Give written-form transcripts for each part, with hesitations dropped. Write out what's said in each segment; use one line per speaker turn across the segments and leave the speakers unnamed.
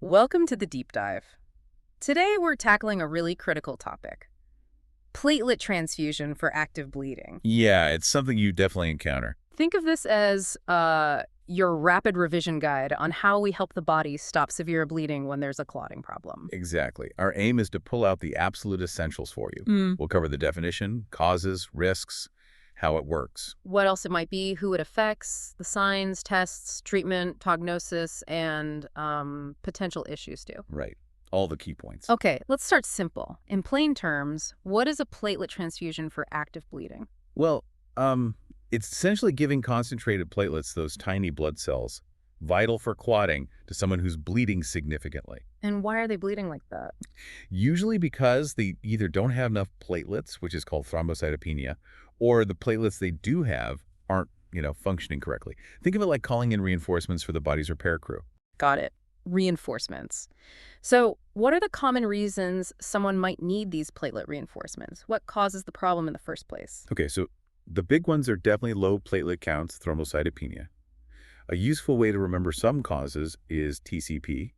Welcome to the deep dive. Today we're tackling a really critical topic: platelet transfusion for active bleeding.
Yeah, it's something you definitely encounter.
Think of this as your rapid revision guide on how we help the body stop severe bleeding when there's a clotting problem.
Exactly. Our aim is to pull out the absolute essentials for you.
Mm.
We'll cover the definition, causes, risks, how it works.
What else it might be, who it affects, the signs, tests, treatment, prognosis, and potential issues too.
Right. All the key points.
Okay, let's start simple. In plain terms, what is a platelet transfusion for active bleeding?
Well, it's essentially giving concentrated platelets, those tiny blood cells, vital for clotting to someone who's bleeding significantly.
And why are they bleeding like that?
Usually because they either don't have enough platelets, which is called thrombocytopenia, or the platelets they do have aren't, functioning correctly. Think of it like calling in reinforcements for the body's repair crew.
Got it. Reinforcements. So what are the common reasons someone might need these platelet reinforcements? What causes the problem in the first place?
Okay, so the big ones are definitely low platelet counts, thrombocytopenia. A useful way to remember some causes is TCP,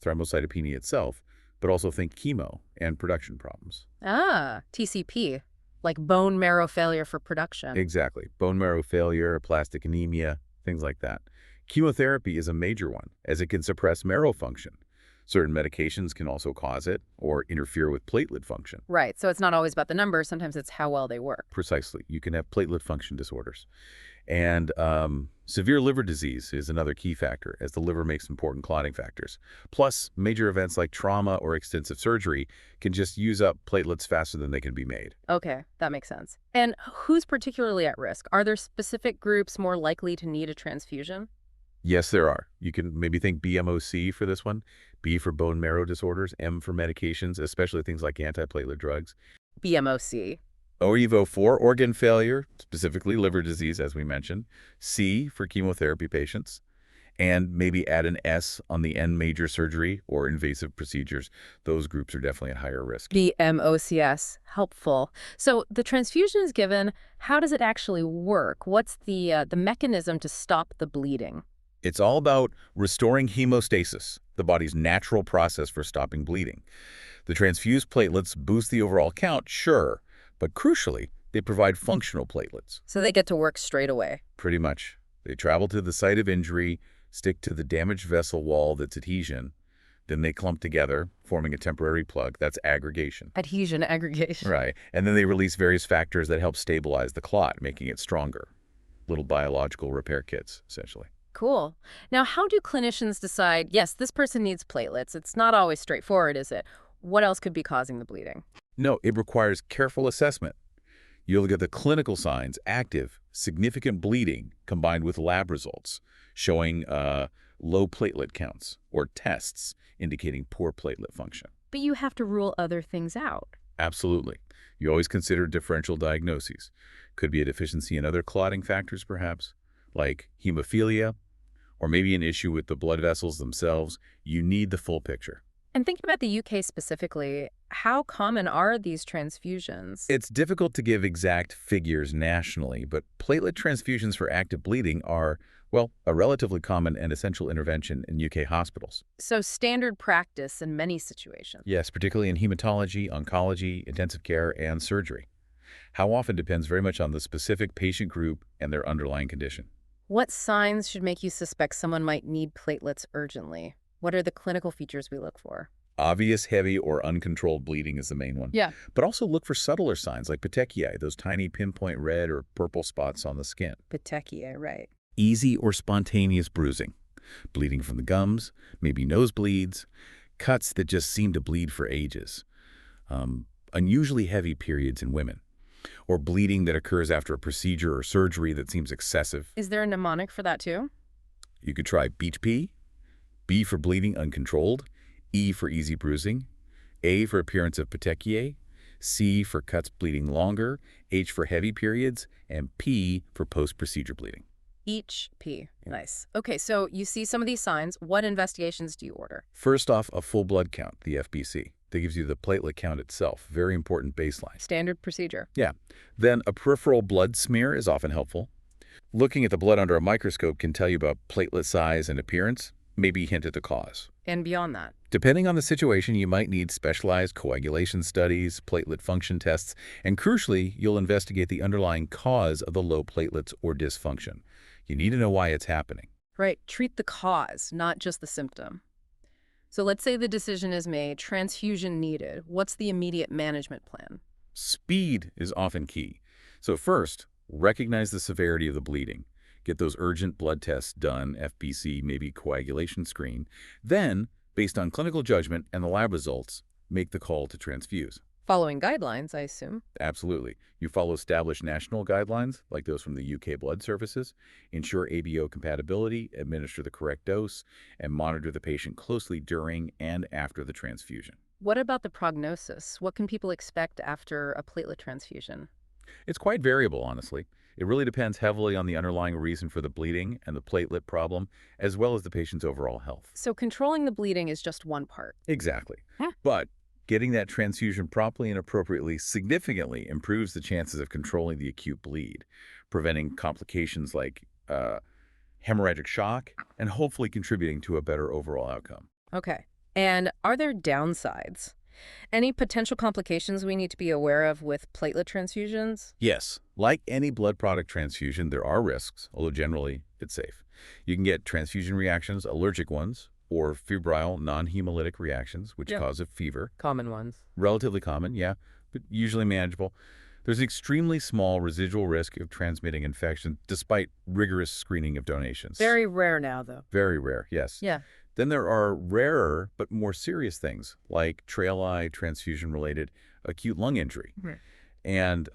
thrombocytopenia itself, but also think chemo and production problems.
Ah, TCP, like bone marrow failure for production.
Exactly. Bone marrow failure, aplastic anemia, things like that. Chemotherapy is a major one, as it can suppress marrow function. Certain medications can also cause it or interfere with platelet function.
Right, so it's not always about the numbers. Sometimes it's how well they work.
Precisely. You can have platelet function disorders. And severe liver disease is another key factor, as the liver makes important clotting factors. Plus, major events like trauma or extensive surgery can just use up platelets faster than they can be made.
Okay, that makes sense. And who's particularly at risk? Are there specific groups more likely to need a transfusion?
Yes, there are. You can maybe think BMOC for this one, B for bone marrow disorders, M for medications, especially things like antiplatelet drugs.
BMOC.
OEVO for organ failure, specifically liver disease, as we mentioned. C for chemotherapy patients. And maybe add an S on the N, major surgery or invasive procedures. Those groups are definitely at higher risk.
BMOCS, helpful. So the transfusion is given. How does it actually work? What's the mechanism to stop the bleeding?
It's all about restoring hemostasis, the body's natural process for stopping bleeding. The transfused platelets boost the overall count, sure, but crucially, they provide functional platelets.
So they get to work straight away.
Pretty much. They travel to the site of injury, stick to the damaged vessel wall that's adhesion, then they clump together, forming a temporary plug. That's aggregation.
Adhesion, aggregation.
Right. And then they release various factors that help stabilize the clot, making it stronger. Little biological repair kits, essentially.
Cool. Now, how do clinicians decide, yes, this person needs platelets? It's not always straightforward, is it? What else could be causing the bleeding?
No, it requires careful assessment. You look at the clinical signs: active, significant bleeding combined with lab results showing low platelet counts, or tests indicating poor platelet function.
But you have to rule other things out.
Absolutely. You always consider differential diagnoses. Could be a deficiency in other clotting factors, perhaps, like hemophilia, or maybe an issue with the blood vessels themselves. You need the full picture.
And thinking about the UK specifically, how common are these transfusions?
It's difficult to give exact figures nationally, but platelet transfusions for active bleeding are, well, a relatively common and essential intervention in UK hospitals.
So standard practice in many situations.
Yes, particularly in hematology, oncology, intensive care, and surgery. How often depends very much on the specific patient group and their underlying condition.
What signs should make you suspect someone might need platelets urgently? What are the clinical features we look for?
Obvious heavy or uncontrolled bleeding is the main one.
Yeah.
But also look for subtler signs like petechiae, those tiny pinpoint red or purple spots on the skin.
Petechiae, right.
Easy or spontaneous bruising, bleeding from the gums, maybe nosebleeds, cuts that just seem to bleed for ages, unusually heavy periods in women, or bleeding that occurs after a procedure or surgery that seems excessive.
Is there a mnemonic for that too?
You could try P, B for bleeding uncontrolled, E for easy bruising, A for appearance of petechiae, C for cuts bleeding longer, H for heavy periods, and P for post-procedure bleeding.
Each P. Nice. Okay, so you see some of these signs. What investigations do you order?
First off, a full blood count, the FBC. That gives you the platelet count itself. Very important baseline.
Standard procedure.
Yeah. Then a peripheral blood smear is often helpful. Looking at the blood under a microscope can tell you about platelet size and appearance. maybe hint at the cause.
And beyond that.
Depending on the situation, you might need specialized coagulation studies, platelet function tests, and crucially, you'll investigate the underlying cause of the low platelets or dysfunction. You need to know why it's happening.
Right. Treat the cause, not just the symptom. So let's say the decision is made, transfusion needed. What's the immediate management plan?
Speed is often key. So first, recognize the severity of the bleeding. Get those urgent blood tests done, FBC, maybe coagulation screen. Then, based on clinical judgment and the lab results, make the call to transfuse.
Following guidelines, I assume.
Absolutely. You follow established national guidelines, like those from the UK Blood Services, ensure ABO compatibility, administer the correct dose, and monitor the patient closely during and after the transfusion.
What about the prognosis? What can people expect after a platelet transfusion?
It's quite variable, honestly. It really depends heavily on the underlying reason for the bleeding and the platelet problem, as well as the patient's overall health.
So controlling the bleeding is just one part.
Exactly.
Huh.
But getting that transfusion properly and appropriately significantly improves the chances of controlling the acute bleed, preventing complications like hemorrhagic shock, and hopefully contributing to a better overall outcome.
Okay. And are there downsides? Any potential complications we need to be aware of with platelet transfusions?
Yes, like any blood product transfusion, there are risks, although generally it's safe. You can get transfusion reactions, allergic ones, or febrile non-hemolytic reactions, which cause a fever.
Common ones.
Relatively common, yeah, but usually manageable. There's extremely small residual risk of transmitting infection despite rigorous screening of donations.
Very rare now, though.
Very rare, yes.
Yeah.
Then there are rarer but more serious things like trail eye, transfusion-related acute lung injury.
Right.
And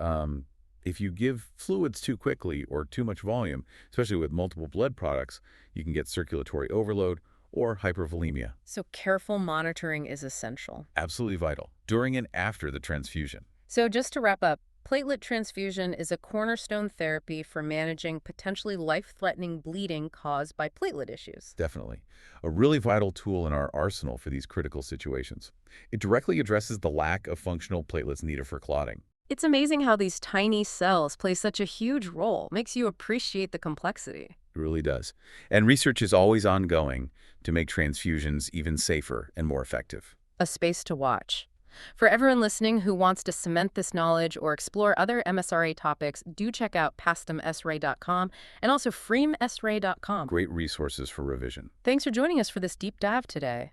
if you give fluids too quickly or too much volume, especially with multiple blood products, you can get circulatory overload or hypervolemia.
So careful monitoring is essential.
Absolutely vital during and after the transfusion.
So just to wrap up, platelet transfusion is a cornerstone therapy for managing potentially life-threatening bleeding caused by platelet issues.
Definitely. A really vital tool in our arsenal for these critical situations. It directly addresses the lack of functional platelets needed for clotting.
It's amazing how these tiny cells play such a huge role. Makes you appreciate the complexity.
It really does. And research is always ongoing to make transfusions even safer and more effective.
A space to watch. For everyone listening who wants to cement this knowledge or explore other MSRA topics, do check out pastamsra.com and also freemsra.com.
Great resources for revision.
Thanks for joining us for this deep dive today.